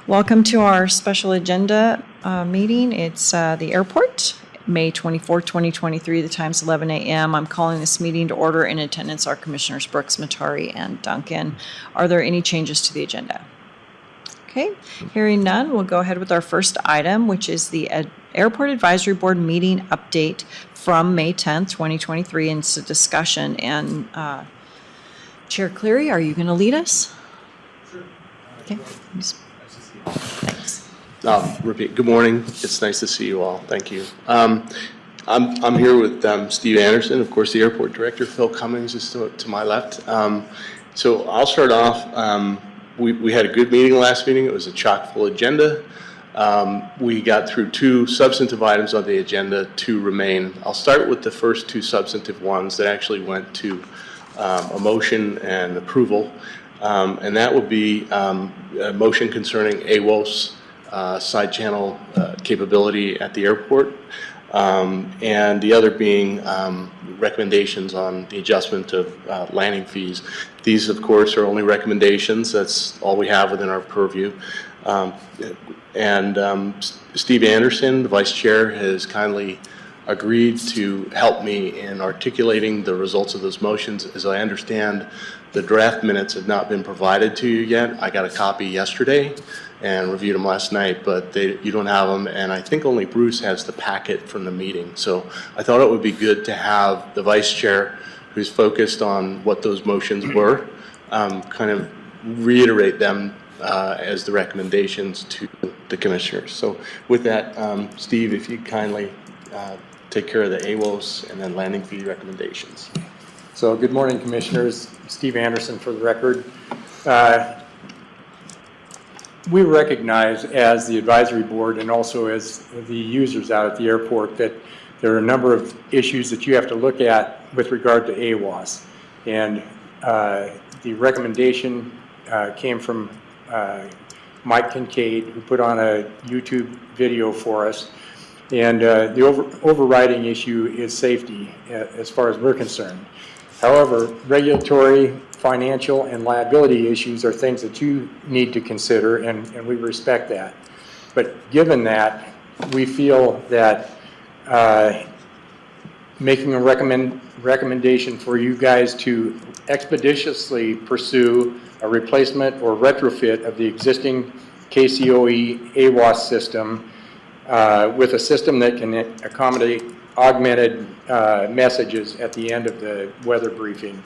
Welcome to our special agenda meeting. It's the airport, May 24, 2023. The time's 11 a.m. I'm calling this meeting to order. In attendance are Commissioners Brooks, Matari, and Duncan. Are there any changes to the agenda? Okay, hearing none, we'll go ahead with our first item, which is the Airport Advisory Board meeting update from May 10th, 2023. And it's a discussion. And Chair Cleary, are you going to lead us? Sure. Okay. Thanks. Repeat. Good morning. It's nice to see you all. Thank you. I'm here with Steve Anderson, of course, the airport director. Phil Cummings is to my left. So I'll start off. We had a good meeting last meeting. It was a chock-full agenda. We got through two substantive items on the agenda, two remain. I'll start with the first two substantive ones that actually went to a motion and approval. And that would be a motion concerning AWOS side channel capability at the airport, and the other being recommendations on the adjustment of landing fees. These, of course, are only recommendations. That's all we have within our purview. Steve Anderson, the vice chair, has kindly agreed to help me in articulating the results of those motions. As I understand, the draft minutes have not been provided to you yet. I got a copy yesterday and reviewed them last night, but you don't have them, and I think only Bruce has the packet from the meeting. So I thought it would be good to have the vice chair, who's focused on what those motions were, kind of reiterate them as the recommendations to the commissioners. So with that, Steve, if you'd kindly take care of the AWOS and then landing fee recommendations. So good morning, Commissioners. Steve Anderson for the record. We recognize as the advisory board and also as the users out at the airport that there are a number of issues that you have to look at with regard to AWOS. And the recommendation came from Mike Kincaid, who put on a YouTube video for us. And the overriding issue is safety as far as we're concerned. However, regulatory, financial, and liability issues are things that you need to consider, and we respect that. But given that, we feel that making a recommendation for you guys to expeditiously pursue a replacement or retrofit of the existing KCOE AWOS system with a system that can accommodate augmented messages at the end of the weather briefing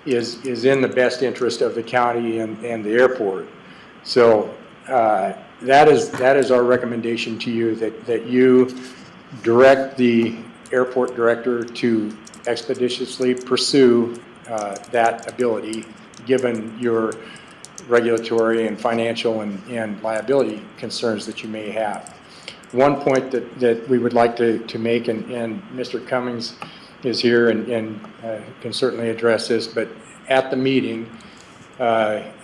is in the best interest of the county and the airport. So that is our recommendation to you, that you direct the airport director to expeditiously pursue that ability, given your regulatory and financial and liability concerns that you may have. One point that we would like to make, and Mr. Cummings is here and can certainly address this, but at the meeting,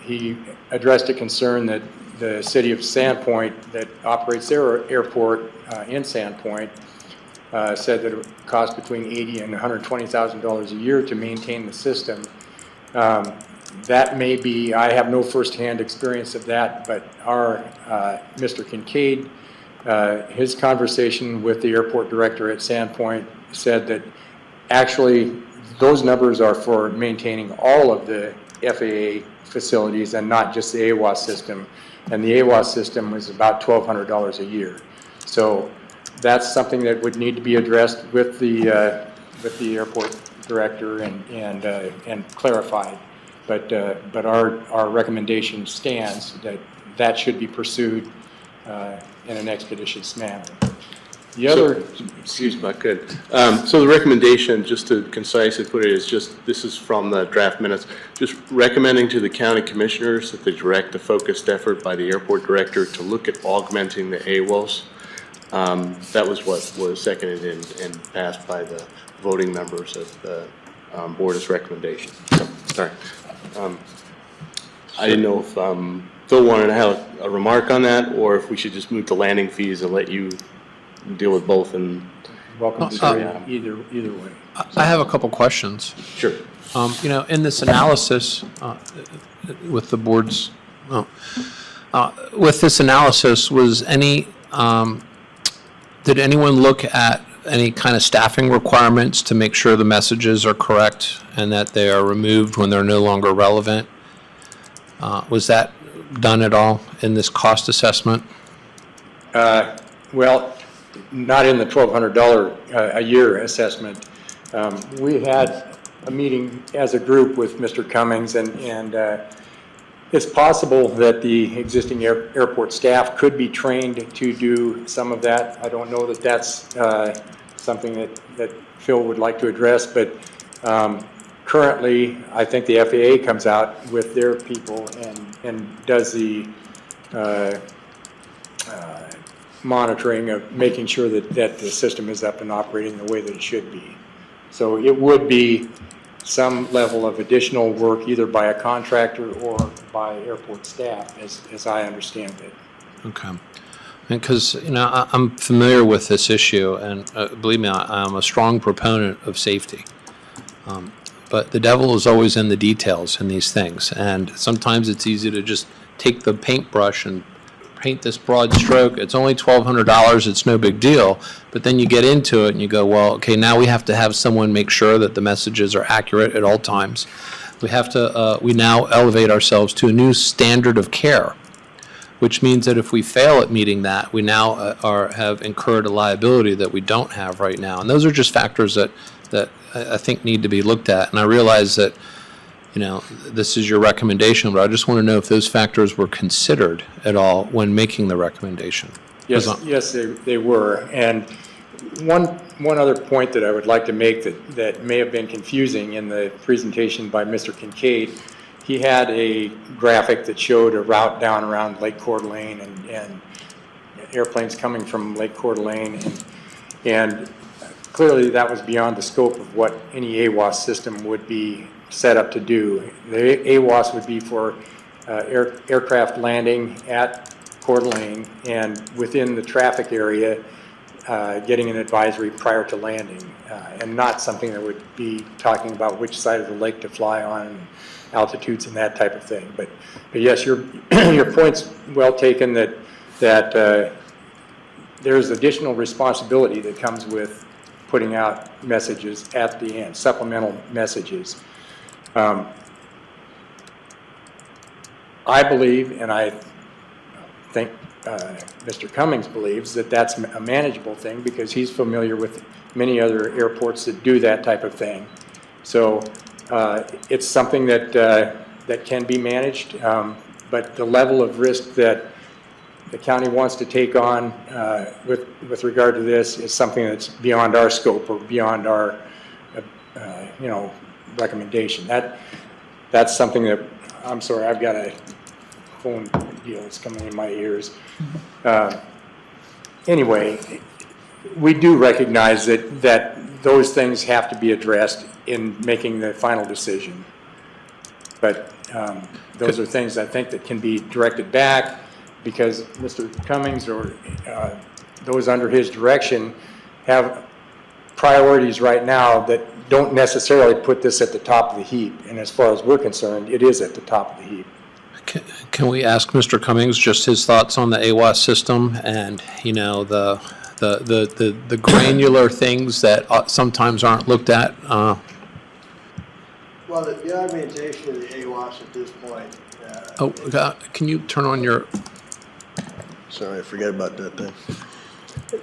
he addressed a concern that the city of Sandpoint that operates their airport in Sandpoint said that it would cost between $80,000 and $120,000 a year to maintain the system. That may be, I have no firsthand experience of that, but our Mr. Kincaid, his conversation with the airport director at Sandpoint said that actually those numbers are for maintaining all of the FAA facilities and not just the AWOS system. And the AWOS system was about $1,200 a year. So that's something that would need to be addressed with the airport director and clarified. But our recommendation stands that should be pursued in an expeditious manner. The other, excuse me, I could. So the recommendation, just to concisely put it, is just, this is from the draft minutes, just recommending to the county commissioners that they direct a focused effort by the airport director to look at augmenting the AWOS. That was what was seconded and passed by the voting members of the board as recommendation. So, sorry. I didn't know if Phil wanted to have a remark on that, or if we should just move to landing fees and let you deal with both. And welcome to either way. I have a couple questions. Sure. In this analysis with the board's With this analysis, did anyone look at any kind of staffing requirements to make sure the messages are correct and that they are removed when they're no longer relevant? Was that done at all in this cost assessment? Well, not in the $1,200 a year assessment. We had a meeting as a group with Mr. Cummings, and it's possible that the existing airport staff could be trained to do some of that. I don't know that that's something that Phil would like to address, but currently, I think the FAA comes out with their people and does the monitoring of making sure that the system is up and operating the way that it should be. So it would be some level of additional work either by a contractor or by airport staff, as I understand it. Okay. Because, I'm familiar with this issue, and believe me, I'm a strong proponent of safety. But the devil is always in the details in these things, and sometimes it's easy to just take the paintbrush and paint this broad stroke. It's only $1,200, it's no big deal. But then you get into it and you go, well, okay, now we have to have someone make sure that the messages are accurate at all times. We have to, we now elevate ourselves to a new standard of care, which means that if we fail at meeting that, we now have incurred a liability that we don't have right now. And those are just factors that I think need to be looked at. And I realize that, this is your recommendation, but I just want to know if those factors were considered at all when making the recommendation. Yes, they were. And one other point that I would like to make that may have been confusing in the presentation by Mr. Kincaid, he had a graphic that showed a route down around Lake Coeur d'Alene and airplanes coming from Lake Coeur d'Alene, and clearly that was beyond the scope of what any AWAS system would be set up to do. The AWAS would be for aircraft landing at Coeur d'Alene and within the traffic area getting an advisory prior to landing, and not something that would be talking about which side of the lake to fly on, altitudes and that type of thing. But yes, your point's well taken that there's additional responsibility that comes with putting out messages at the end, supplemental messages. I believe, and I think Mr. Cummings believes, that that's a manageable thing because he's familiar with many other airports that do that type of thing. So it's something that can be managed, but the level of risk that the county wants to take on with regard to this is something that's beyond our scope or beyond our recommendation. That's something that, I'm sorry, I've got a phone deal that's coming in my ears. Anyway, we do recognize that those things have to be addressed in making the final decision. But those are things I think that can be directed back because Mr. Cummings or those under his direction have priorities right now that don't necessarily put this at the top of the heap. And as far as we're concerned, it is at the top of the heap. Can we ask Mr. Cummings just his thoughts on the AWAS system and, the granular things that sometimes aren't looked at? Well, the augmentation of the AWAS at this point. Can you turn on your... Sorry, I forgot about that thing.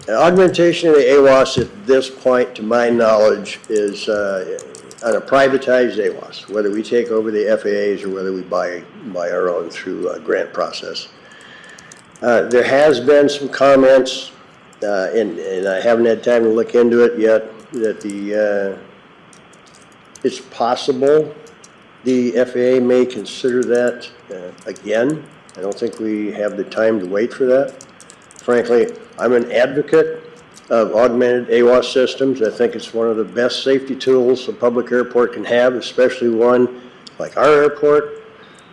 Augmentation of the AWAS at this point, to my knowledge, is on a privatized AWAS, whether we take over the FAAs or whether we buy our own through a grant process. There has been some comments, and I haven't had time to look into it yet, that it's possible the FAA may consider that again. I don't think we have the time to wait for that. Frankly, I'm an advocate of augmented AWAS systems. I think it's one of the best safety tools a public airport can have, especially one like our airport.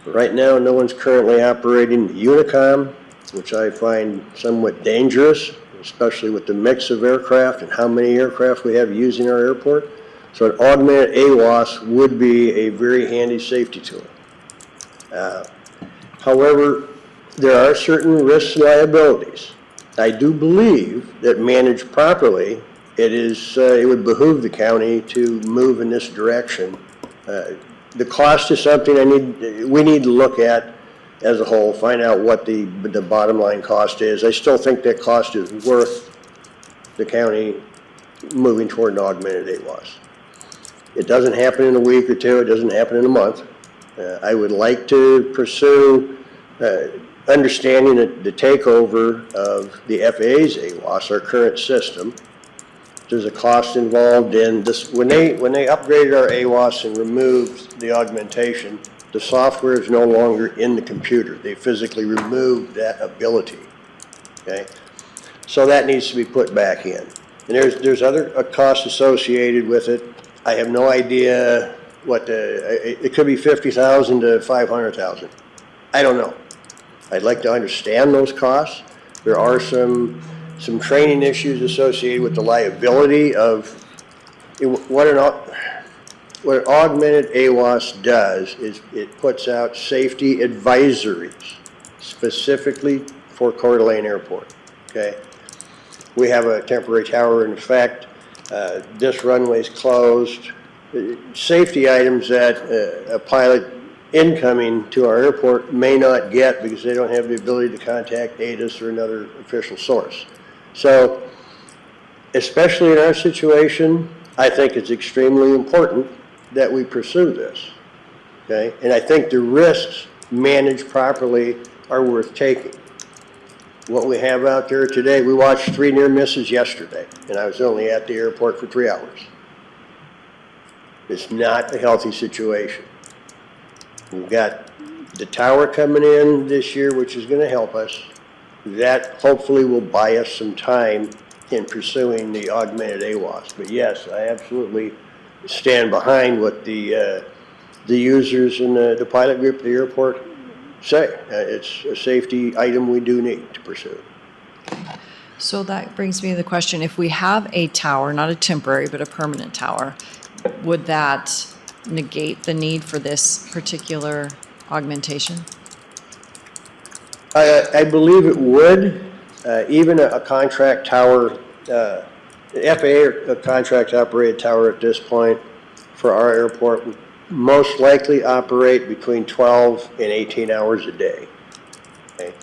Right now, no one's currently operating the Unicom, which I find somewhat dangerous, especially with the mix of aircraft and how many aircraft we have using our airport. So an augmented AWAS would be a very handy safety tool. However, there are certain risks and liabilities. I do believe that managed properly, it would behoove the county to move in this direction. The cost is something we need to look at as a whole, find out what the bottom line cost is. I still think that cost is worth the county moving toward an augmented AWAS. It doesn't happen in a week or two, it doesn't happen in a month. I would like to pursue understanding the takeover of the FAA's AWAS, our current system. There's a cost involved in this. When they upgraded our AWAS and removed the augmentation, the software is no longer in the computer. They physically removed that ability, okay? So that needs to be put back in. And there's other costs associated with it. I have no idea it could be 50,000 to 500,000. I don't know. I'd like to understand those costs. There are some training issues associated with the liability of what an augmented AWAS does is it puts out safety advisories specifically for Coeur d'Alene Airport, okay? We have a temporary tower in effect. This runway is closed. Safety items that a pilot incoming to our airport may not get because they don't have the ability to contact ATIS or another official source. So, especially in our situation, I think it's extremely important that we pursue this, okay? And I think the risks managed properly are worth taking. What we have out there today, we watched 3 near misses yesterday, and I was only at the airport for 3 hours. It's not a healthy situation. We've got the tower coming in this year, which is going to help us. That hopefully will buy us some time in pursuing the augmented AWAS. But yes, I absolutely stand behind what the users and the pilot group at the airport say. It's a safety item we do need to pursue. So that brings me to the question, if we have a tower, not a temporary, but a permanent tower, would that negate the need for this particular augmentation? I believe it would. Even a contract tower, the FAA, a contract operated tower at this point for our airport would most likely operate between 12 and 18 hours a day. Okay.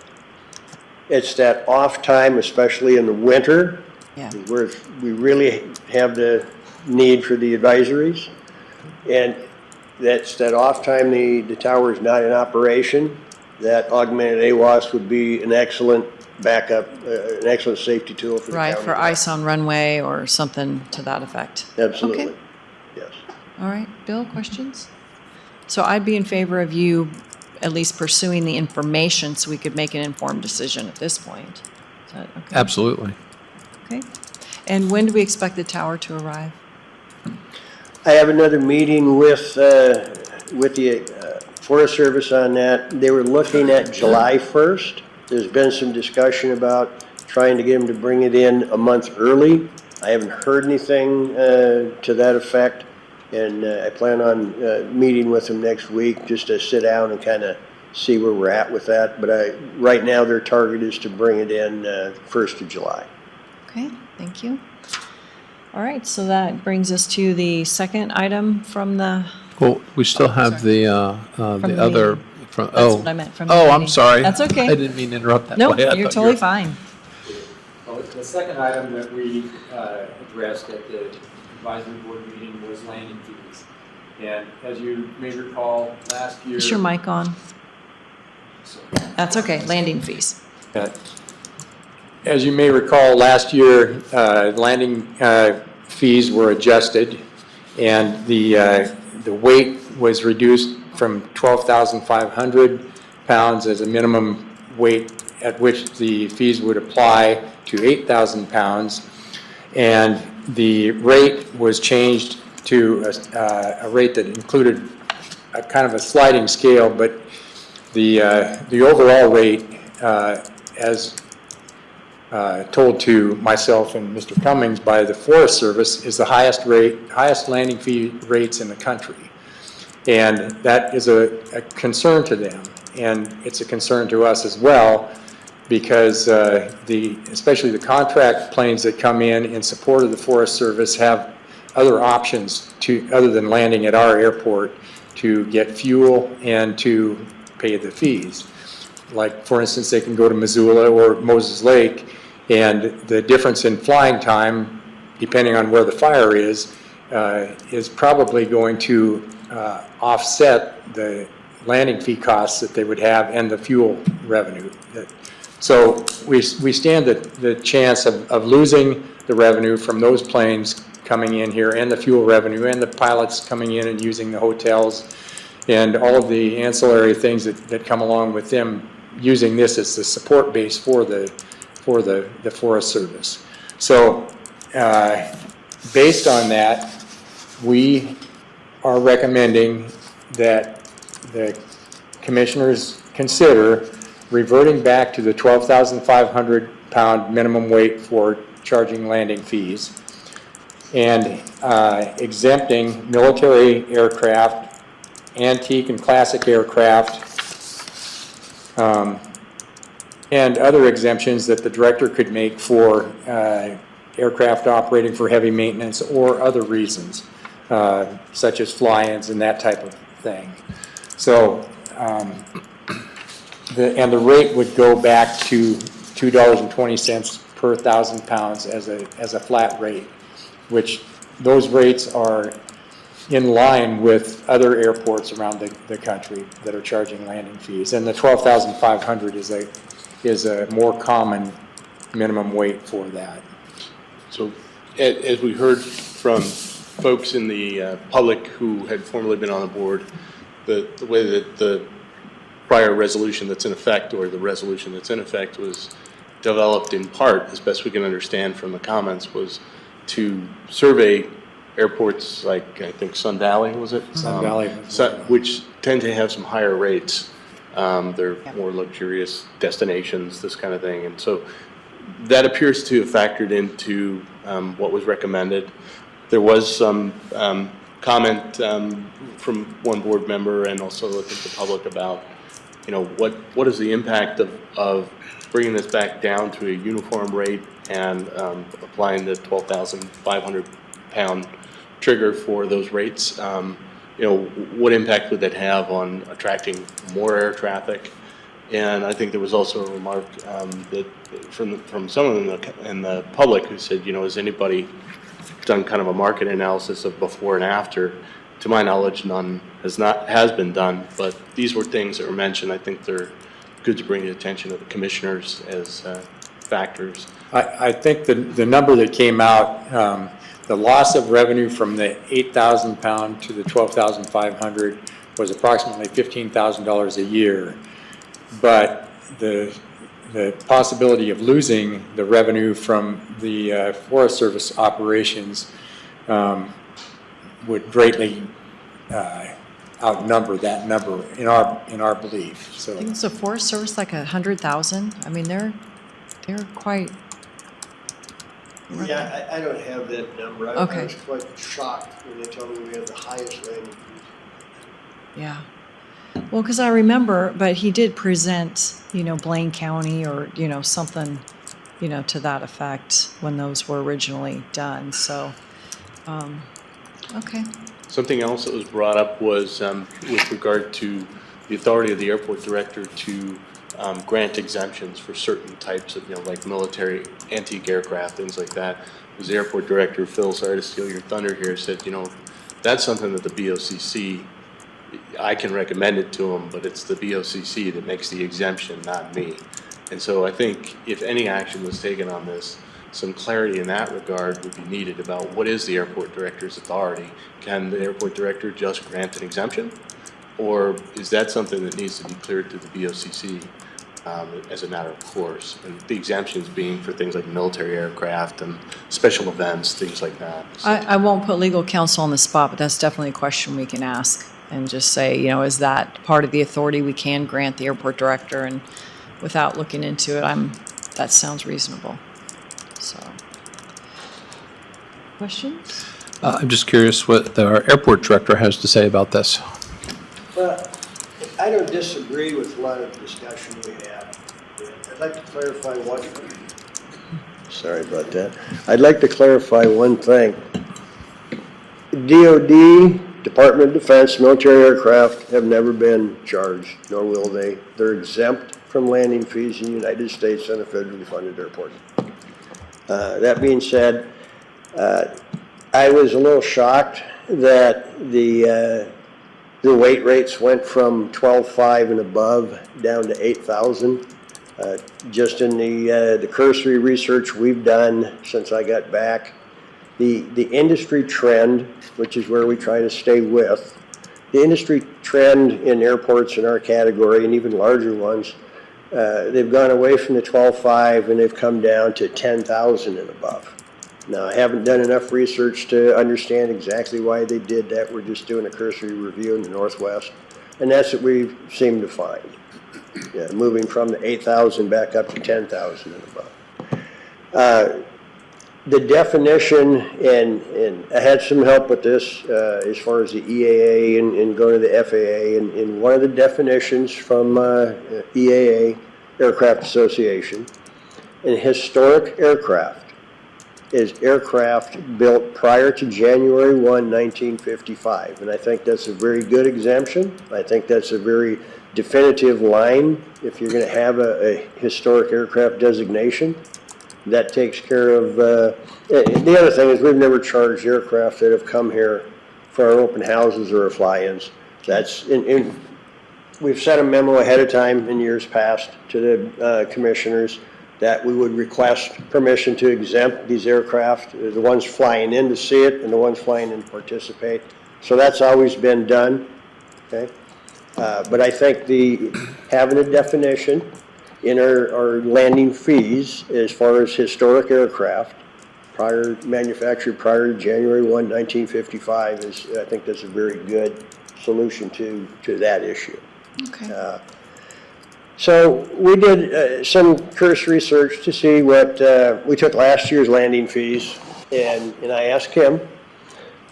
It's that off time, especially in the winter, where we really have the need for the advisories. And that's that off time the tower is not in operation. That augmented AWAS would be an excellent backup, an excellent safety tool for the county. Right, for ice on runway or something to that effect. Absolutely, Okay. yes. All right, Bill, questions? So I'd be in favor of you at least pursuing the information so we could make an informed decision at this point. Is that okay? Absolutely. Okay. And when do we expect the tower to arrive? I have another meeting with the Forest Service on that. They were looking at July 1st. There's been some discussion about trying to get them to bring it in a month early. I haven't heard anything to that effect, and I plan on meeting with them next week just to sit down and kind of see where we're at with that. But right now their target is to bring it in 1st of July. Okay, thank you. All right, so that brings us to the second item from the, Well, we still have the other. From, that's what I meant, from the Oh, I'm meeting. sorry. That's okay. I didn't mean to interrupt that No, way. I you're thought totally you were- fine. Well, the second item that we addressed at the advisory board meeting was landing fees. And as you may recall, last year. Is your mic on? That's okay, landing fees. As you may recall, last year, landing fees were adjusted, and the weight was reduced from 12,500 pounds as a minimum weight at which the fees would apply to 8,000 pounds, and the rate was changed to a rate that included a kind of a sliding scale, but the overall rate, as told to myself and Mr. Cummings by the Forest Service, is the highest landing fee rates in the country. And that is a concern to them, and it's a concern to us as well, because especially the contract planes that come in support of the Forest Service have other options other than landing at our airport to get fuel and to pay the fees. Like, for instance, they can go to Missoula or Moses Lake, and the difference in flying time, depending on where the fire is probably going to offset the landing fee costs that they would have and the fuel revenue. So we stand the chance of losing the revenue from those planes coming in here, and the fuel revenue, and the pilots coming in and using the hotels, and all of the ancillary things that come along with them using this as the support base for the Forest Service. So based on that, we are recommending that the commissioners consider reverting back to the 12,500 pound minimum weight for charging landing fees, and exempting military aircraft, antique and classic aircraft, and other exemptions that the director could make for aircraft operating for heavy maintenance or other reasons, such as fly-ins and that type of thing. So, the rate would go back to $2.20 per 1,000 pounds as a flat rate, which those rates are in line with other airports around the country that are charging landing fees. And the 12,500 is a more common minimum weight for that. So as we heard from folks in the public who had formerly been on the board, the way that the prior resolution that's in effect, or the resolution that's in effect, was developed in part, as best we can understand from the comments, was to survey airports like, I think, Sun Valley, was it? Sun Valley. Which tend to have some higher rates. They're more luxurious destinations, this kind of thing. And so that appears to have factored into what was recommended. There was some comment from one board member, and also I think the public, about, what is the impact of bringing this back down to a uniform rate and applying the 12,500 pound trigger for those rates. What impact would that have on attracting more air traffic? And I think there was also a remark that from someone in the public who said, has anybody done kind of a market analysis of before and after? To my knowledge, none has been done, but these were things that were mentioned. I think they're good to bring to the attention of the commissioners as factors. I think the number that came out, the loss of revenue from the 8,000 pound to the 12,500 was approximately $15,000 a year. But the possibility of losing the revenue from the Forest Service operations would greatly outnumber that number in our belief. I So think it's a Forest Service like 100,000. I mean, they're quite. Yeah, I don't have that number. I Okay. was quite shocked when they told me we had the highest landing fees. Yeah. Well, because I remember, but he did present, Blaine County or, something, to that effect when those were originally done. So, okay. Something else that was brought up was with regard to the authority of the airport director to grant exemptions for certain types of, like military antique aircraft, things like that. As the airport director, Phil, sorry to steal your thunder here, said, that's something that the BOCC, I can recommend it to them, but it's the BOCC that makes the exemption, not me. And so I think if any action was taken on this, some clarity in that regard would be needed about what is the airport director's authority. Can the airport director just grant an exemption? Or is that something that needs to be cleared to the BOCC as a matter of course? And the exemptions being for things like military aircraft and special events, things like that. So, I won't put legal counsel on the spot, but that's definitely a question we can ask and just say, is that part of the authority we can grant the airport director? And without looking into it, that sounds reasonable. So, questions? I'm just curious what our airport director has to say about this. I don't disagree with a lot of the discussion we had. I'd like to clarify one thing. Sorry about that. I'd like to clarify one thing. DOD, Department of Defense, military aircraft have never been charged, nor will they. They're exempt from landing fees in the United States on a federally funded airport. That being said, I was a little shocked that the weight rates went from 12.5 and above down to 8,000. Just in the cursory research we've done since I got back, the industry trend, which is where we try to stay with, the industry trend in airports in our category and even larger ones, they've gone away from the 12.5 and they've come down to 10,000 and above. Now, I haven't done enough research to understand exactly why they did that. We're just doing a cursory review in the Northwest, and that's what we seem to find. Yeah, moving from the 8,000 back up to 10,000 and above. The definition, and I had some help with this as far as the EAA and going to the FAA, and one of the definitions from EAA, Aircraft Association, an historic aircraft is aircraft built prior to January 1, 1955. And I think that's a very good exemption. I think that's a very definitive line if you're going to have a historic aircraft designation. That takes care of, the other thing is we've never charged aircraft that have come here for our open houses or our fly-ins. That's, we've sent a memo ahead of time in years past to the commissioners that we would request permission to exempt these aircraft, the ones flying in to see it and the ones flying in to participate. So that's always been done, okay? But I think having a definition in our landing fees as far as historic aircraft, manufactured prior to January 1, 1955 I think that's a very good solution to that issue. Okay. So we did some cursory research to see what, we took last year's landing fees and I asked him,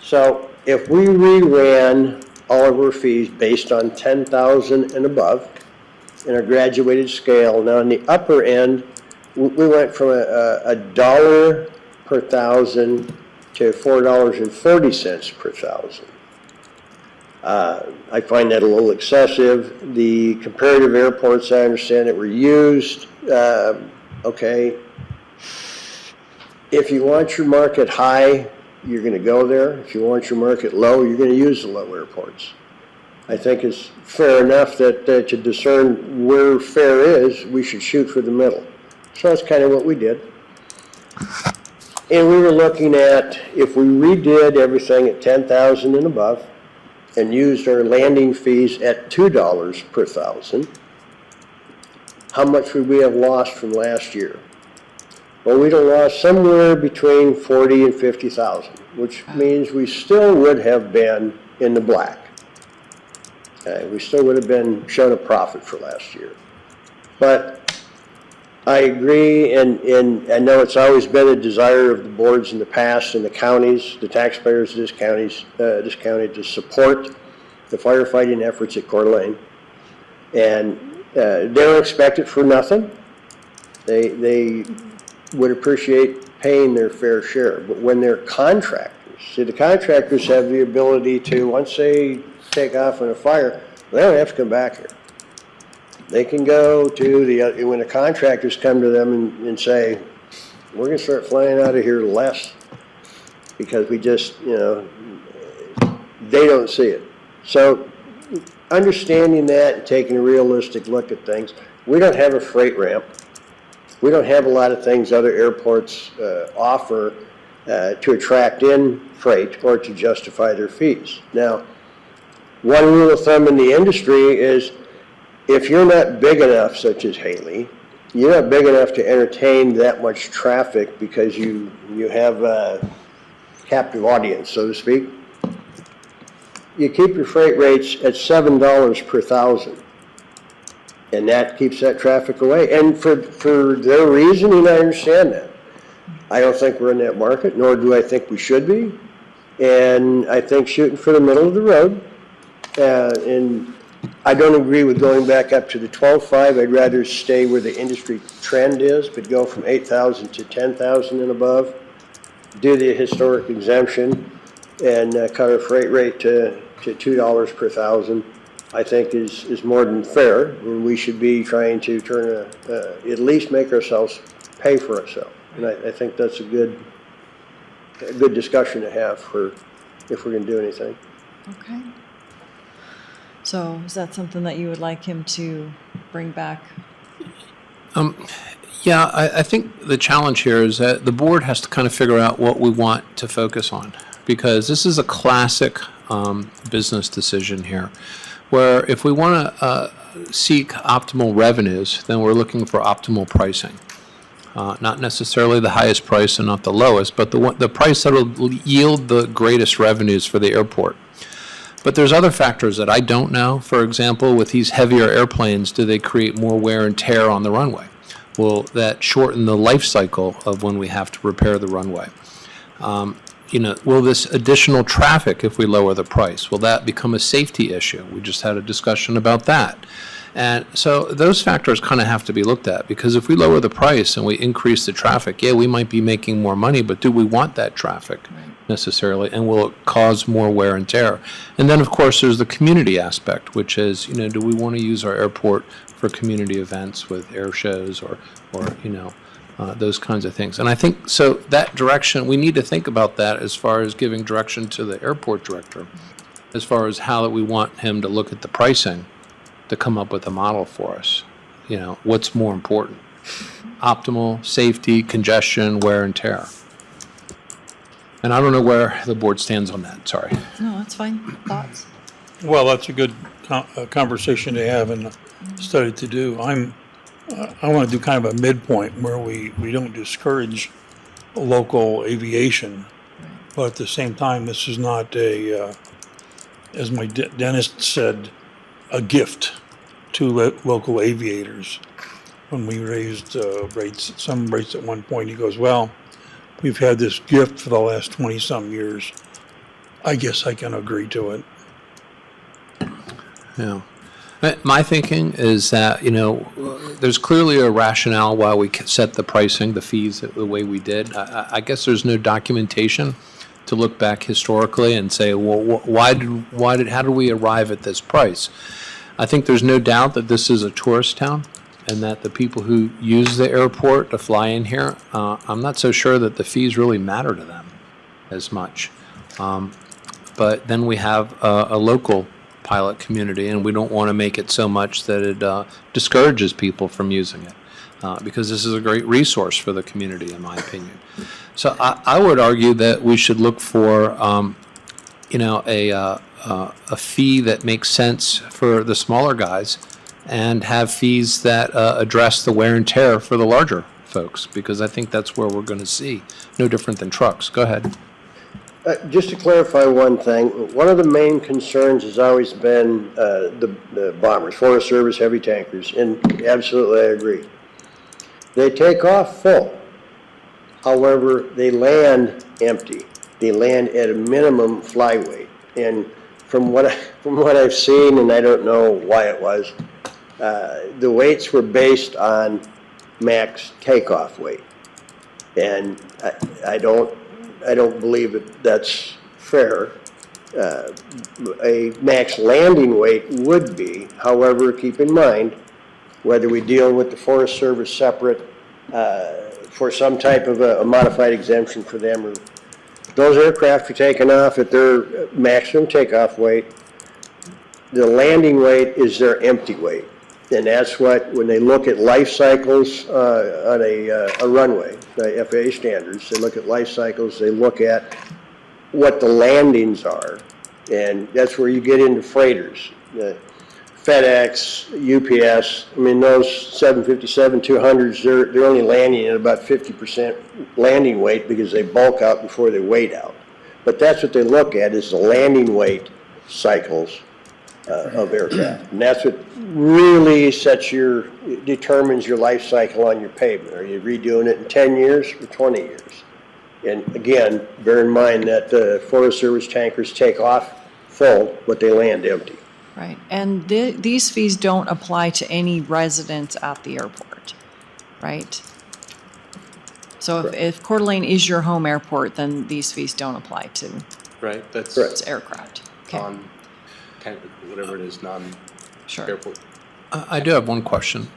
so if we reran all of our fees based on 10,000 and above in a graduated scale, now on the upper end, we went from a dollar per thousand to $4.40 per thousand. I find that a little excessive. The comparative airports, I understand, that were used, okay. If you want your market high, you're going to go there. If you want your market low, you're going to use the low airports. I think it's fair enough that to discern where fair is, we should shoot for the middle. So that's kind of what we did. And we were looking at, if we redid everything at 10,000 and above, and used our landing fees at $2 per thousand, how much would we have lost from last year? Well, we'd have lost somewhere between 40 and 50,000, which means we still would have been in the black. We still would have been shown a profit for last year. But I agree, and I know it's always been a desire of the boards in the past and the counties, the taxpayers of this county to support the firefighting efforts at Coeur d'Alene. And they don't expect it for nothing. They would appreciate paying their fair share. But when they're contractors, see, the contractors have the ability to, once they take off on a fire, they don't have to come back here. They can go to when the contractors come to them and say, we're going to start flying out of here less because we just, they don't see it. So understanding that and taking a realistic look at things, we don't have a freight ramp. We don't have a lot of things other airports offer to attract in freight or to justify their fees. Now, one rule of thumb in the industry is if you're not big enough, such as Haley, you're not big enough to entertain that much traffic because you have a captive audience, so to speak, you keep your freight rates at $7 per thousand. And that keeps that traffic away. And for their reasoning, I understand that. I don't think we're in that market, nor do I think we should be. And I think shooting for the middle of the road, and I don't agree with going back up to the 12.5. I'd rather stay where the industry trend is, but go from 8,000 to 10,000 and above. Do the historic exemption and cut our freight rate to $2 per thousand. I think is more than fair, and we should be trying to turn at least make ourselves pay for ourselves. And I think that's a good discussion to have for if we're going to do anything. Okay. So is that something that you would like him to bring back? Yeah, I think the challenge here is that the board has to kind of figure out what we want to focus on, because this is a classic business decision here, where if we want to seek optimal revenues, then we're looking for optimal pricing. Not necessarily the highest price and not the lowest, but the price that will yield the greatest revenues for the airport. But there's other factors that I don't know. For example, with these heavier airplanes, do they create more wear and tear on the runway? Will that shorten the life cycle of when we have to repair the runway? Will this additional traffic, if we lower the price, will that become a safety issue? We just had a discussion about that. And so those factors kind of have to be looked at, because if we lower the price and we increase the traffic, yeah, we might be making more money, but do we want that traffic necessarily? And will it cause more wear and tear? And then, of course, there's the community aspect, which is, do we want to use our airport for community events with air shows or those kinds of things? And I think, so that direction, we need to think about that as far as giving direction to the airport director, as far as how we want him to look at the pricing to come up with a model for us. What's more important? Optimal, safety, congestion, wear and tear. And I don't know where the board stands on that, sorry. No, that's fine. Thoughts? Well, that's a good conversation to have and a study to do. I want to do kind of a midpoint where we don't discourage local aviation, but at the same time, this is not as my dentist said, a gift to local aviators. When we raised some rates at one point, he goes, well, we've had this gift for the last 20-some years. I guess I can agree to it. Yeah. My thinking is that, there's clearly a rationale why we set the pricing, the fees the way we did. I guess there's no documentation to look back historically and say, well, how did we arrive at this price? I think there's no doubt that this is a tourist town and that the people who use the airport to fly in here, I'm not so sure that the fees really matter to them as much. But then we have a local pilot community, and we don't want to make it so much that it discourages people from using it, because this is a great resource for the community, in my opinion. So I would argue that we should look for, a fee that makes sense for the smaller guys, and have fees that address the wear and tear for the larger folks, because I think that's where we're going to see, no different than trucks. Go ahead. Just to clarify one thing, one of the main concerns has always been the bombers, Forest Service heavy tankers, and absolutely I agree. They take off full. However, they land empty. They land at a minimum fly weight. And from what I've seen, and I don't know why it was, the weights were based on max takeoff weight. And I don't believe that that's fair. A max landing weight would be, however, keep in mind, whether we deal with the Forest Service separate for some type of a modified exemption for them, or those aircraft are taken off at their maximum takeoff weight. The landing weight is their empty weight. And that's what, when they look at life cycles on a runway, the FAA standards, they look at life cycles, they look at what the landings are. And that's where you get into freighters. FedEx, UPS, I mean, those 757-200s, they're only landing at about 50% landing weight because they bulk out before they weight out. But that's what they look at, is the landing weight cycles of aircraft. And that's what really determines your life cycle on your pavement. Are you redoing it in 10 years or 20 years? And again, bear in mind that the Forest Service tankers take off full, but they land empty. Right, and these fees don't apply to any residents at the airport, right? So if Coeur d'Alene is your home airport, then these fees don't apply to Right, that's Correct. its aircraft. Okay, on, kind of, whatever it is, sure. non-airport. I do have one question.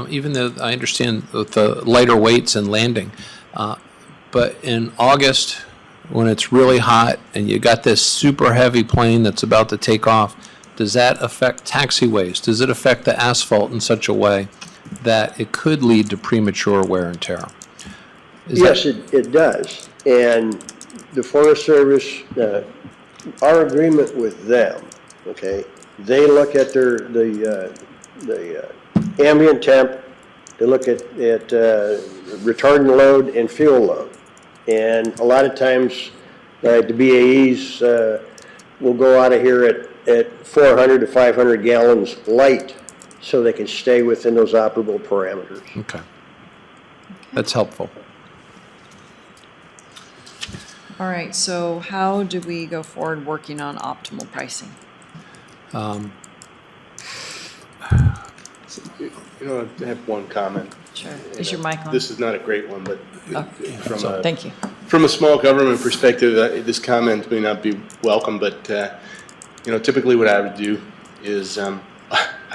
Even though I understand the lighter weights and landing, but in August, when it's really hot and you got this super heavy plane that's about to take off, does that affect taxiways? Does it affect the asphalt in such a way that it could lead to premature wear and tear? Yes, it does. And the Forest Service, our agreement with them, okay, they look at the ambient temp, they look at retardant load and fuel load. And a lot of times, the BAEs will go out of here at 400 to 500 gallons light so they can stay within those operable parameters. Okay. That's helpful. All right, so how do we go forward working on optimal pricing? You know, I have one comment. Sure. Is your mic on? This is not a great one, but Thank you. from a small government perspective, this comment may not be welcome, but, you know, typically what I would do is I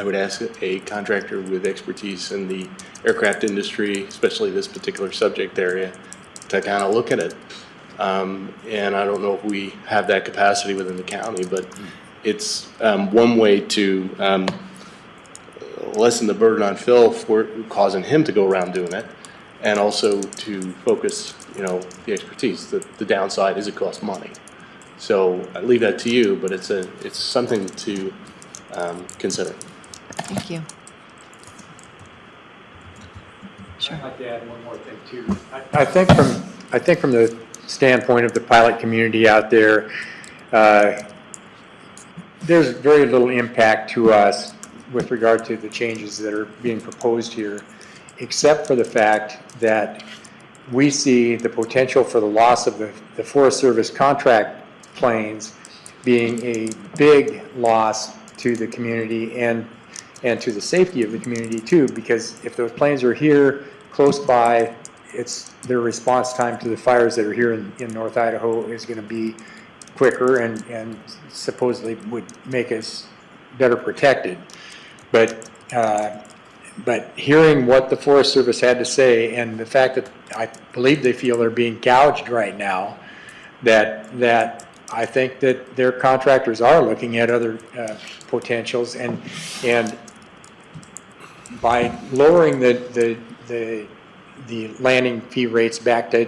would ask a contractor with expertise in the aircraft industry, especially this particular subject area, to kind of look at it. And I don't know if we have that capacity within the county, but it's one way to lessen the burden on Phil for causing him to go around doing it, and also to focus, you know, the expertise. The downside is it costs money. So I leave that to you, but it's something to consider. Thank you. Sure. I'd like to add one more thing too. I think from the standpoint of the pilot community out there, there's very little impact to us with regard to the changes that are being proposed here, except for the fact that we see the potential for the loss of the Forest Service contract planes being a big loss to the community and to the safety of the community too, because if those planes are here close by, it's their response time to the fires that are here in North Idaho is going to be quicker and supposedly would make us better protected. But hearing what the Forest Service had to say, and the fact that I believe they feel they're being gouged right now, that I think that their contractors are looking at other potentials, and by lowering the landing fee rates back to,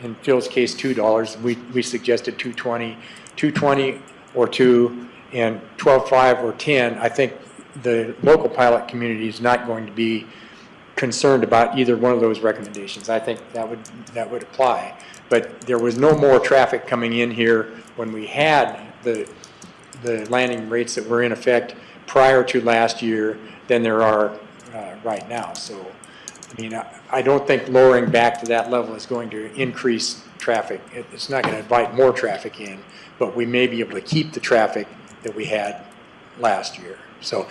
in Phil's case, $2, we suggested $2.20 or $2, and $12.5 or $10. I think the local pilot community is not going to be concerned about either one of those recommendations. I think that would apply. But there was no more traffic coming in here when we had the landing rates that were in effect prior to last year than there are right now. So, I mean, I don't think lowering back to that level is going to increase traffic. It's not going to invite more traffic in, but we may be able to keep the traffic that we had last year. So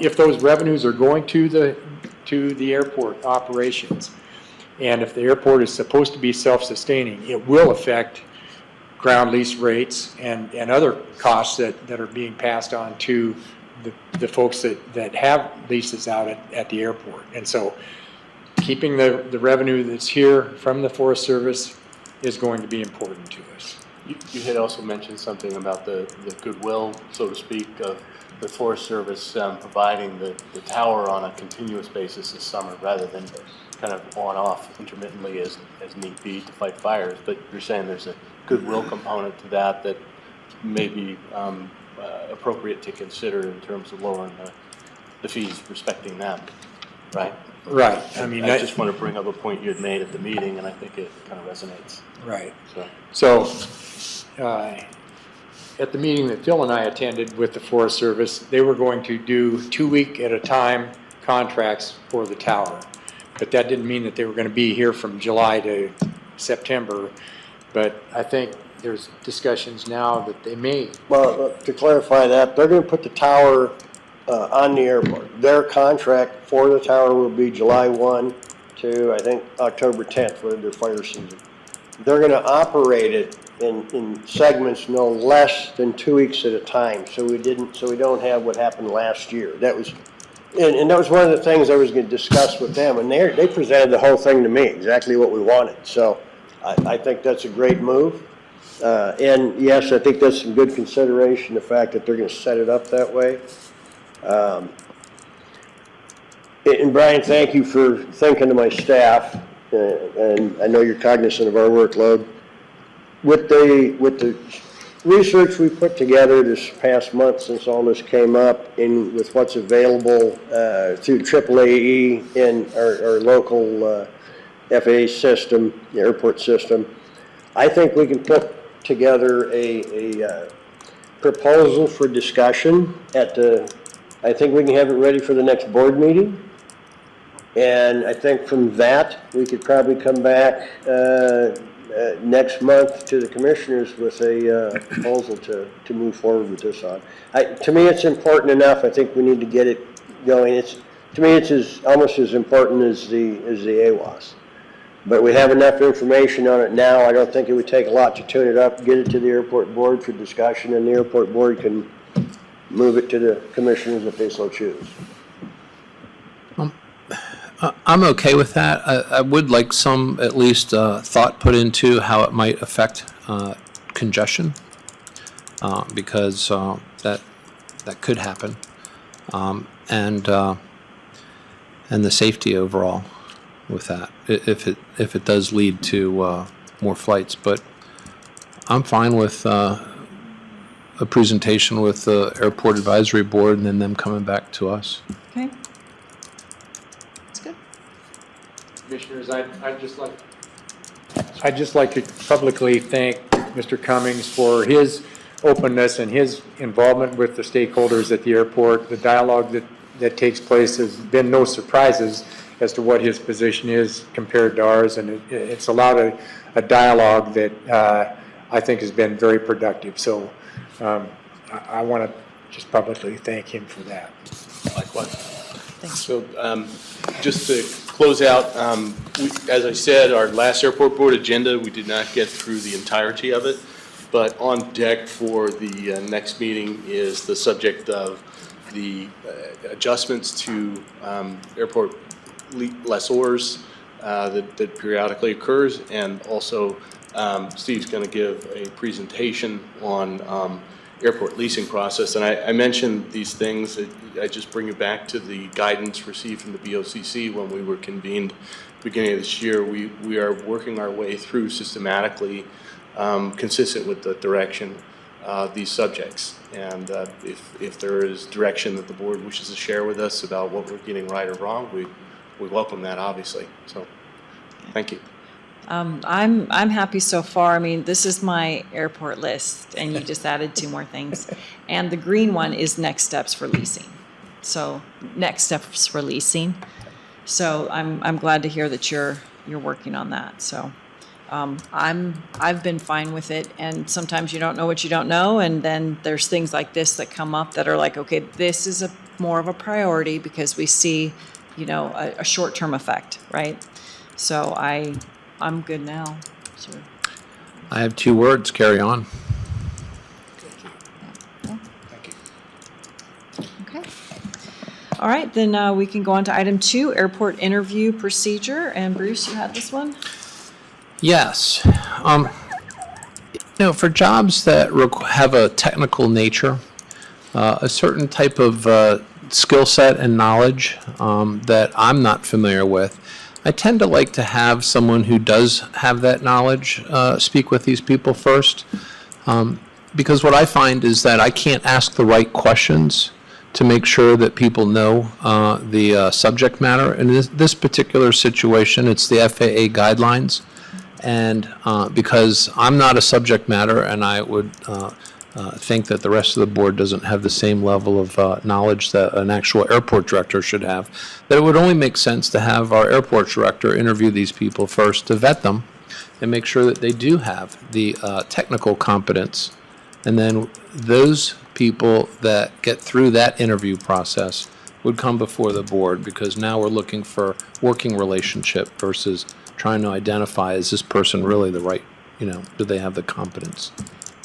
if those revenues are going to the airport operations, and if the airport is supposed to be self-sustaining, it will affect ground lease rates and other costs that are being passed on to the folks that have leases out at the airport. And so keeping the revenue that's here from the Forest Service is going to be important to us. You had also mentioned something about the goodwill, so to speak, of the Forest Service providing the tower on a continuous basis this summer rather than kind of on-off intermittently as need be to fight fires. But you're saying there's a goodwill component to that may be appropriate to consider in terms of lowering the fees respecting them, right? Right. I mean, I just want to bring up a point you had made at the meeting, and I think it kind of resonates. Right. So At the meeting that Phil and I attended with the Forest Service, they were going to do 2-week at a time contracts for the tower. But that didn't mean that they were going to be here from July to September. But I think there's discussions now that they may. Well, to clarify that, they're gonna put the tower on the airport. Their contract for the tower will be July 1 to, I think, October 10th, for their fire season. They're gonna operate it in segments no less than 2 weeks at a time, so we don't have what happened last year. That was, and that was one of the things I was gonna discuss with them, and they presented the whole thing to me, exactly what we wanted. So I think that's a great move. And yes, I think that's some good consideration, the fact that they're gonna set it up that way. And Brian, thank you for thinking of my staff, and I know you're cognizant of our workload. With the research we put together this past month since all this came up, and with what's available through AAAE and our local FAA system, the airport system, I think we can put together a proposal for discussion I think we can have it ready for the next board meeting. And I think from that, we could probably come back next month to the commissioners with a proposal to move forward with this on. To me, it's important enough. I think we need to get it going. To me, it's almost as important as the AWAS. But we have enough information on it now. I don't think it would take a lot to tune it up, get it to the airport board for discussion, and the airport board can move it to the commissioners if they so choose. I'm okay with that. I would like some, at least, thought put into how it might affect congestion, because that could happen, and the safety overall with that, if it does lead to more flights. But I'm fine with a presentation with the Airport Advisory Board and then them coming back to us. Okay. That's good. Commissioners, I'd just like to publicly thank Mr. Cummings for his openness and his involvement with the stakeholders at the airport. The dialogue that takes place has been no surprises as to what his position is compared to ours, and it's allowed a dialogue that I think has been very productive. So I want to just publicly thank him for that. Likewise. Thanks. So just to close out, as I said, our last airport board agenda, we did not get through the entirety of it, but on deck for the next meeting is the subject of the adjustments to airport lessors that periodically occurs, and also Steve's going to give a presentation on airport leasing process. And I mentioned these things. I just bring you back to the guidance received from the BOCC when we were convened beginning of this year. We are working our way through systematically, consistent with the direction these subjects. And if there is direction that the board wishes to share with us about what we're getting right or wrong, we welcome that, obviously. So thank you. I'm happy so far. I mean, this is my airport list, and you just added 2 more things. And the green one is next steps for leasing. So next steps for leasing. So I'm glad to hear that you're working on that. So I've been fine with it. And sometimes you don't know what you don't know, and then there's things like this that come up that are like, okay, this is more of a priority because we see, a short-term effect, right? So I'm good now, sir. I have 2 words, carry on. Okay. All right, then we can go on to item 2, airport interview procedure. And Bruce, you had this one? Yes. For jobs that have a technical nature, a certain type of skill set and knowledge that I'm not familiar with, I tend to like to have someone who does have that knowledge speak with these people first, because what I find is that I can't ask the right questions to make sure that people know the subject matter. In this particular situation, it's the FAA guidelines, and because I'm not a subject matter, and I would think that the rest of the board doesn't have the same level of knowledge that an actual airport director should have, that it would only make sense to have our airport director interview these people first to vet them and make sure that they do have the technical competence. And then those people that get through that interview process would come before the board, because now we're looking for working relationship versus trying to identify, is this person really the right, do they have the competence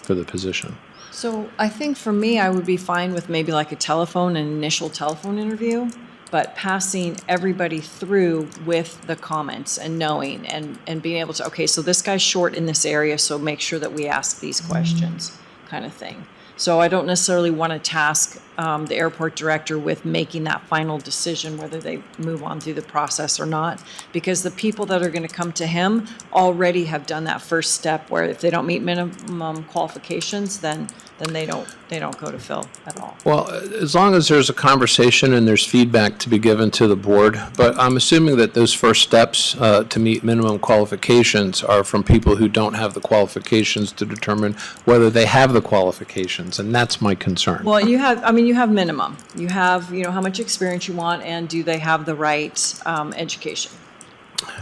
for the position? So I think for me, I would be fine with maybe like an initial telephone interview, but passing everybody through with the comments and knowing and being able to, okay, so this guy's short in this area, so make sure that we ask these questions, kind of thing. So I don't necessarily want to task the airport director with making that final decision whether they move on through the process or not, because the people that are going to come to him already have done that first step where if they don't meet minimum qualifications, then they don't go to Phil at all. Well, as long as there's a conversation and there's feedback to be given to the board, but I'm assuming that those first steps to meet minimum qualifications are from people who don't have the qualifications to determine whether they have the qualifications, and that's my concern. Well, you have minimum. You have, how much experience you want, and do they have the right education?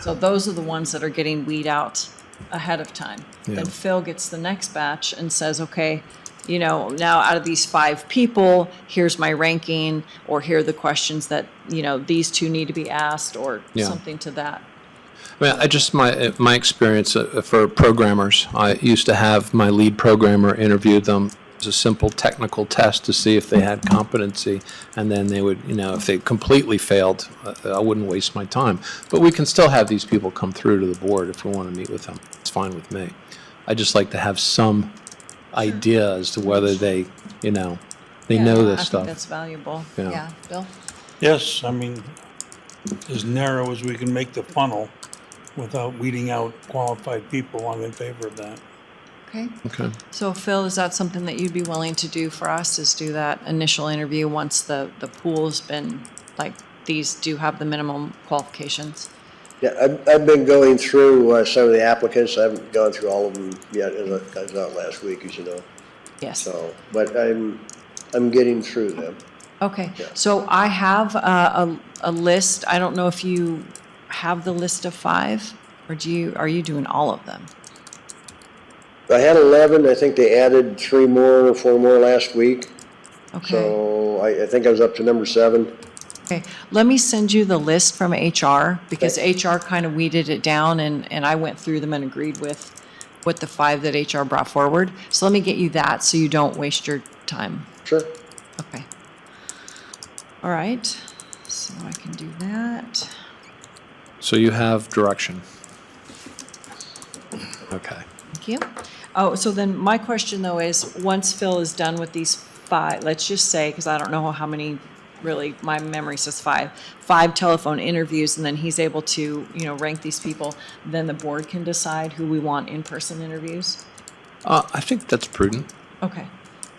So those are the ones that are getting weed out ahead of time. Yeah. Then Phil gets the next batch and says, okay, now out of these 5 people, here's my ranking, or here are the questions that, these 2 need to be asked, or Yeah. something to that. I mean, my experience for programmers, I used to have my lead programmer interview them. It was a simple technical test to see if they had competency, and then they would, if they completely failed, I wouldn't waste my time. But we can still have these people come through to the board if we want to meet with them. It's fine with me. I just like to have some idea as to whether they, they know this I stuff. think that's valuable. Yeah. Yeah, Bill? Yes, I mean, as narrow as we can make the funnel without weeding out qualified people, I'm in favor of that. Okay. Okay. So Phil, is that something that you'd be willing to do for us, is do that initial interview once the pool's been, like, these do have the minimum qualifications? Yeah, I've been going through some of the applicants. I haven't gone through all of them yet. I was out last week, as you know. Yes. So, but I'm getting through them. Okay, Yeah. so I have a list. I don't know if you have the list of 5, or are you doing all of them? I had 11. I think they added 3 more or 4 more last week. Okay. So I think I was up to number 7. Okay, let me send you the list from HR, because Okay. HR kind of weeded it down, and I went through them and agreed with the 5 that HR brought forward. So let me get you that so you don't waste your time. Sure. Okay. All right, so I can do that. So you have direction. Okay. Thank you. Oh, so then my question though is, once Phil is done with these 5, let's just say, because I don't know how many, really, my memory says 5 telephone interviews, and then he's able to, rank these people, then the board can decide who we want in-person interviews? I think that's prudent. Okay.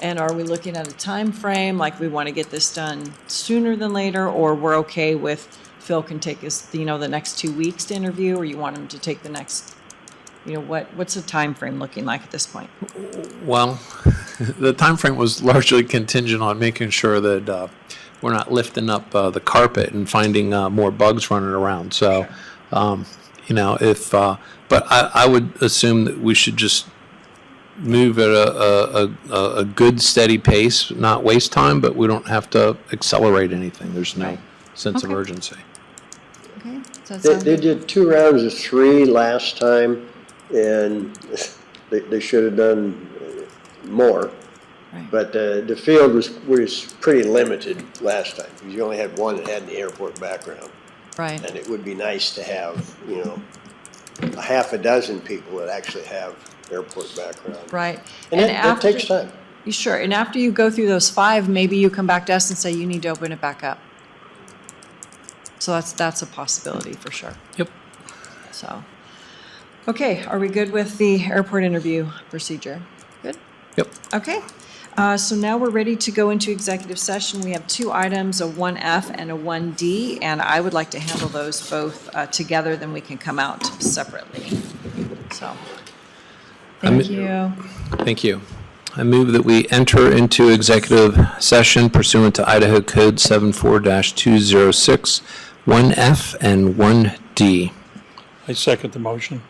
And are we looking at a time frame, like we want to get this done sooner than later, or we're okay with Phil can take us, the next 2 weeks to interview, or you want him to take the next, what's the time frame looking like at this point? Well, the time frame was largely contingent on making sure that we're not lifting up the carpet and finding more bugs running around. So, but I would assume that we should just move at a good, steady pace, not waste time, but we don't have to accelerate anything. There's no Right. sense of Okay. urgency. Okay, does that They, sound they good? did 2 rounds of 3 last time, and they should have done more. Right. But the field was pretty limited last time, because you only had one that had the airport background. Right, And it would be nice to have, a half a dozen people that actually have airport background. right. And that takes time. Sure, and after you go through those 5, maybe you come back to us and say you need to open it back up. So that's a possibility for sure. Yep. So, okay, are we good with the airport interview procedure? Good? Yep. Okay, so now we're ready to go into executive session. We have 2 items, a 1F and a 1D, and I would like to handle those both together, then we can come out separately. So, thank you. Thank you. I move that we enter into executive session pursuant to Idaho Code 74-206, 1F and 1D. I second the motion.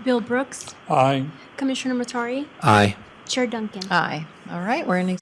Bill Brooks, Aye. Commissioner Matari, Aye. Chair Duncan. Aye. All right, we're in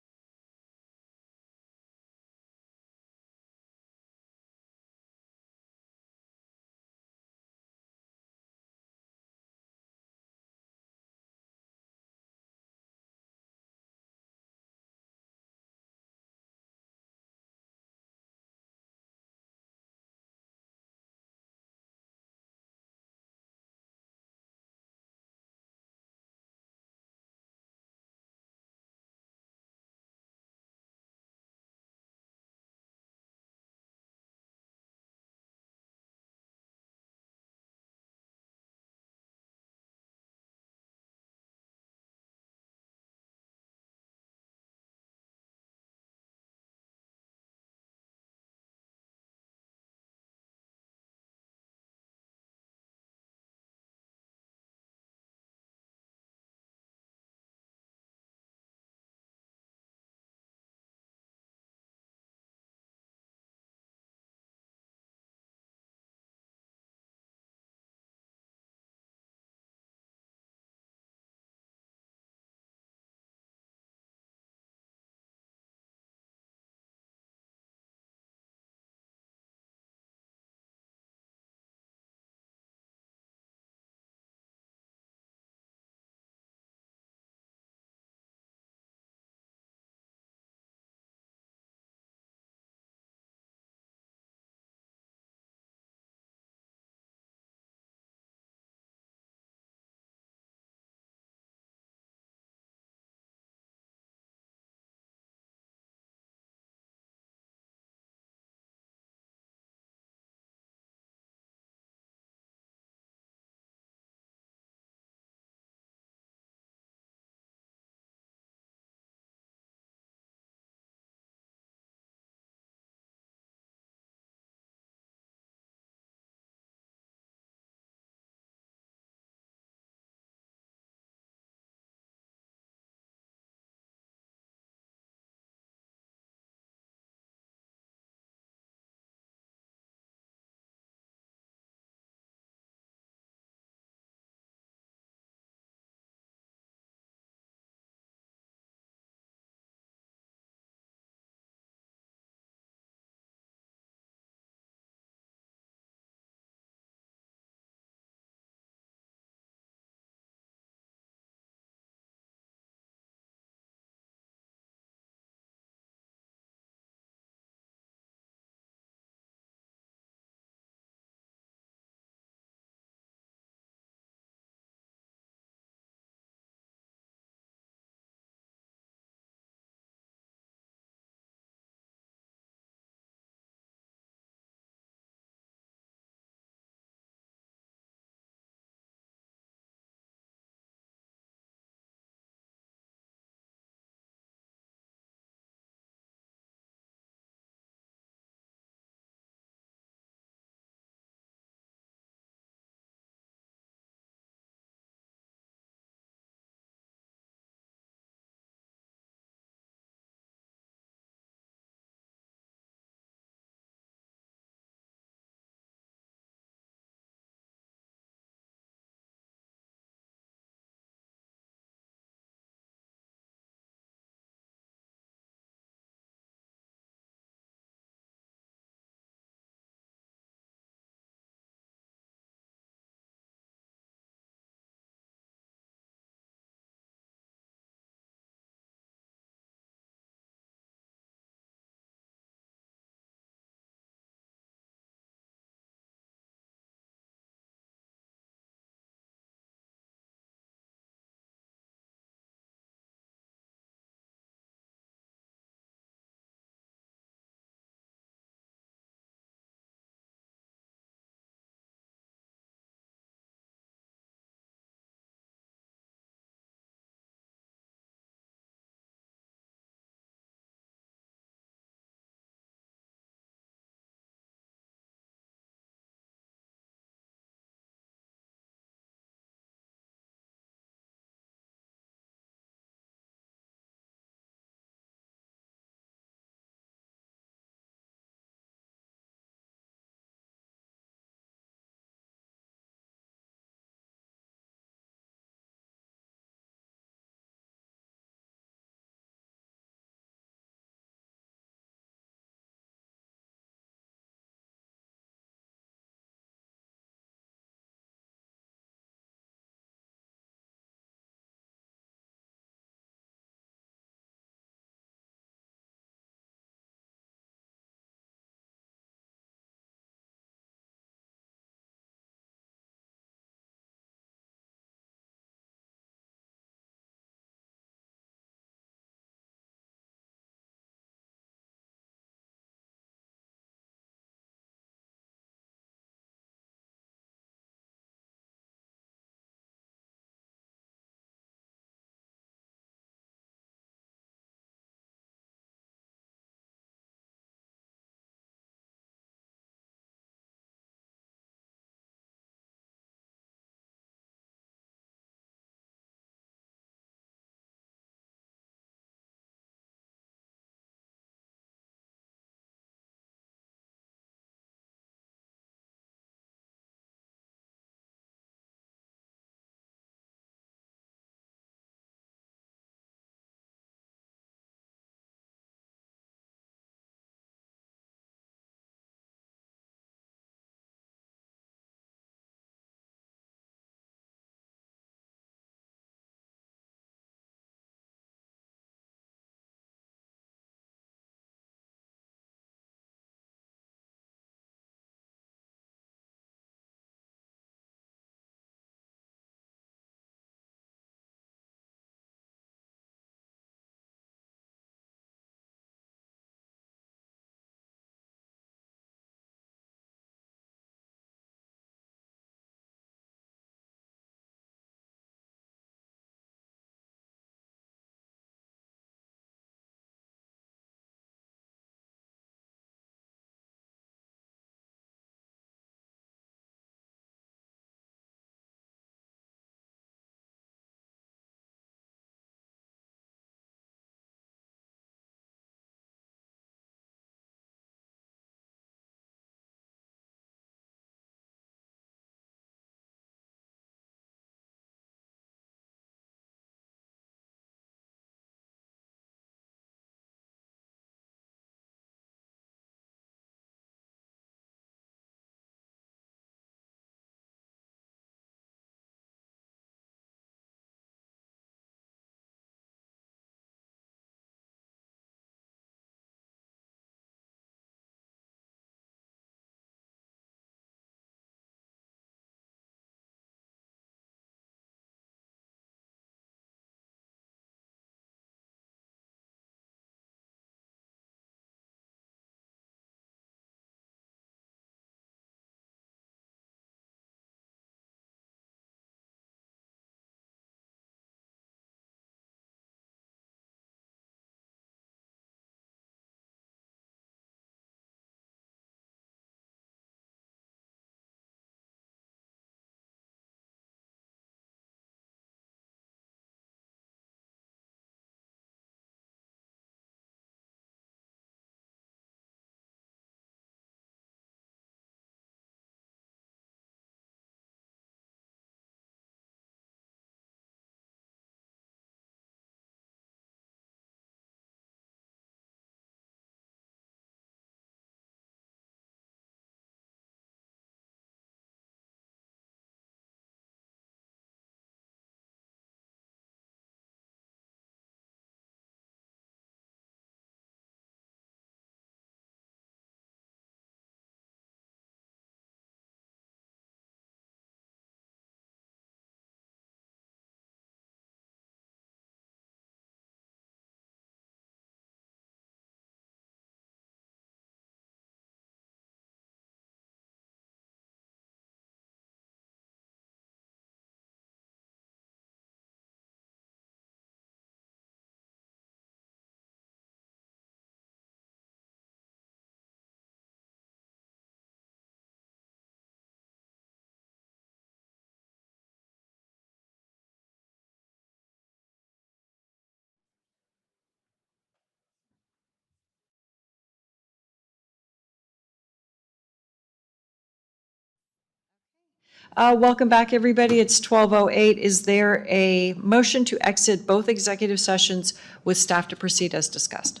Welcome back, everybody. It's 12:08. Is there a motion to exit both executive sessions with staff to proceed as discussed?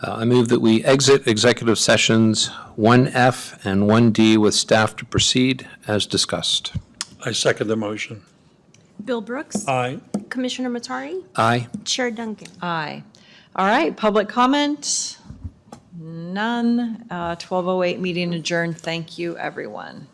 I move that we exit executive sessions 1F and 1D with staff to proceed as discussed. I second the motion. Bill Brooks. Aye. Commissioner Matari. Aye. Chair Duncan. Aye. All right, public comment? None. 12:08, meeting adjourned. Thank you, everyone.